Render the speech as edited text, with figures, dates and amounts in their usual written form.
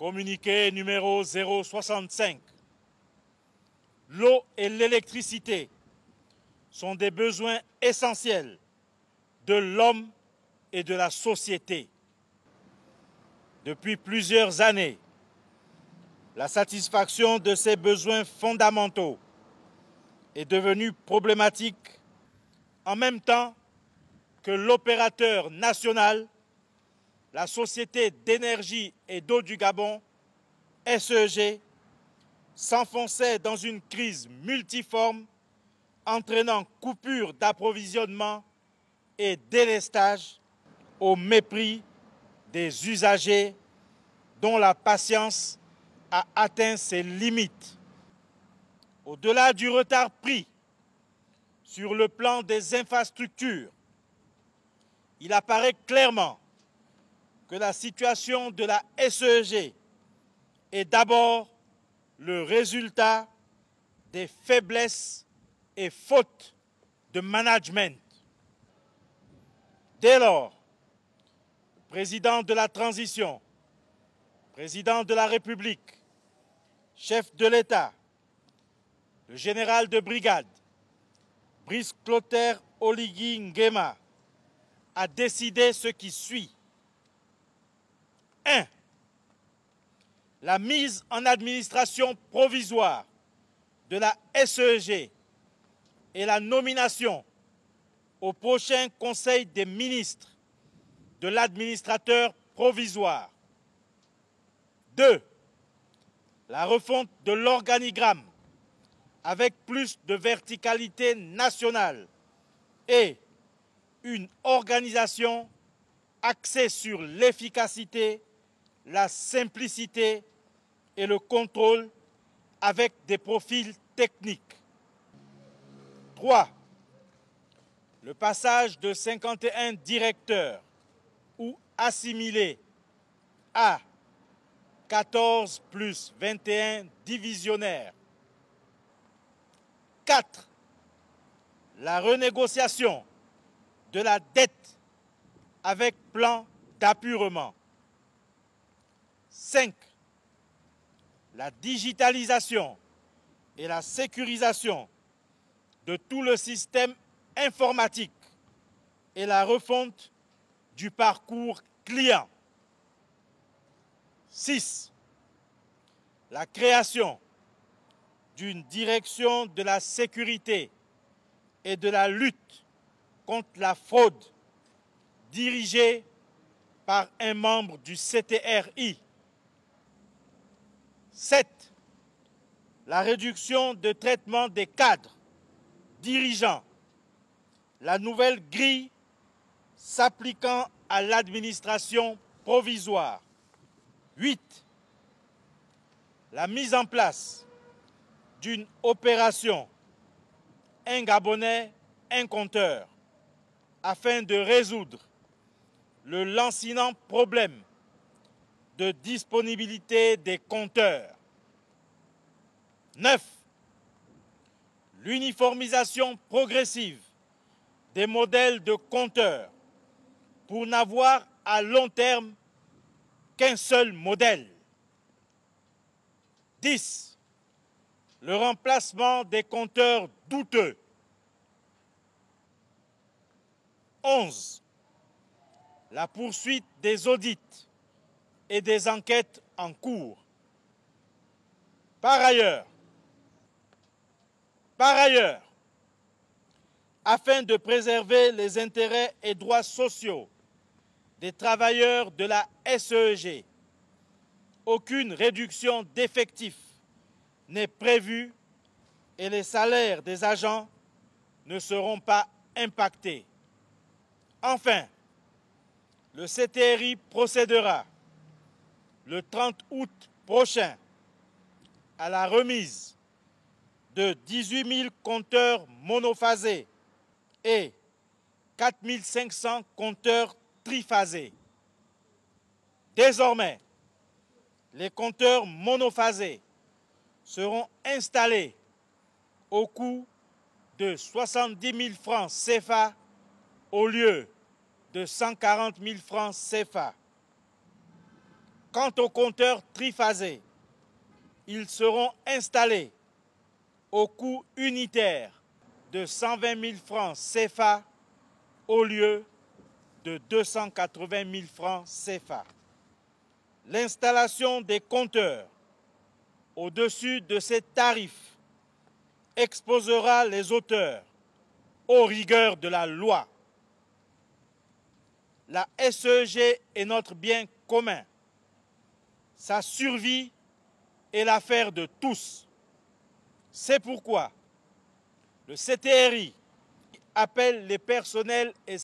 Communiqué numéro 065. L'eau et l'électricité sont des besoins essentiels de l'homme et de la société. Depuis plusieurs années, la satisfaction de ces besoins fondamentaux est devenue problématique en même temps que l'opérateur national, la Société d'énergie et d'eau du Gabon, SEG, s'enfonçait dans une crise multiforme entraînant coupure d'approvisionnement et délestage au mépris des usagers dont la patience a atteint ses limites. Au-delà du retard pris sur le plan des infrastructures, il apparaît clairement que la situation de la SEG est d'abord le résultat des faiblesses et fautes de management. Dès lors, le président de la transition, président de la République, chef de l'État, le général de brigade, Brice Clotaire Oligui Nguema, a décidé ce qui suit. 1. La mise en administration provisoire de la SEG et la nomination au prochain Conseil des ministres de l'administrateur provisoire. 2. La refonte de l'organigramme avec plus de verticalité nationale et une organisation axée sur l'efficacité, la simplicité et le contrôle avec des profils techniques. 3. Le passage de 51 directeurs ou assimilés à 14 plus 21 divisionnaires. 4. La renégociation de la dette avec plan d'apurement. 5. La digitalisation et la sécurisation de tout le système informatique et la refonte du parcours client. 6. La création d'une direction de la sécurité et de la lutte contre la fraude dirigée par un membre du CTRI. 7. La réduction de traitement des cadres, dirigeants, la nouvelle grille s'appliquant à l'administration provisoire. 8. La mise en place d'une opération un Gabonais, un compteur, afin de résoudre le lancinant problème de disponibilité des compteurs. 9. L'uniformisation progressive des modèles de compteurs pour n'avoir à long terme qu'un seul modèle. 10. Le remplacement des compteurs douteux. 11. La poursuite des audits et des enquêtes en cours. Par ailleurs, afin de préserver les intérêts et droits sociaux des travailleurs de la SEG, aucune réduction d'effectifs n'est prévue et les salaires des agents ne seront pas impactés. Enfin, le CTRI procédera le 30 août prochain à la remise de 18 000 compteurs monophasés et 4 500 compteurs triphasés. Désormais, les compteurs monophasés seront installés au coût de 70 000 francs CFA au lieu de 140 000 francs CFA. Quant aux compteurs triphasés, ils seront installés au coût unitaire de 120 000 francs CFA au lieu de 280 000 francs CFA. L'installation des compteurs au-dessus de ces tarifs exposera les auteurs aux rigueurs de la loi. La SEG est notre bien commun. Sa survie est l'affaire de tous. C'est pourquoi le CTRI appelle les personnels et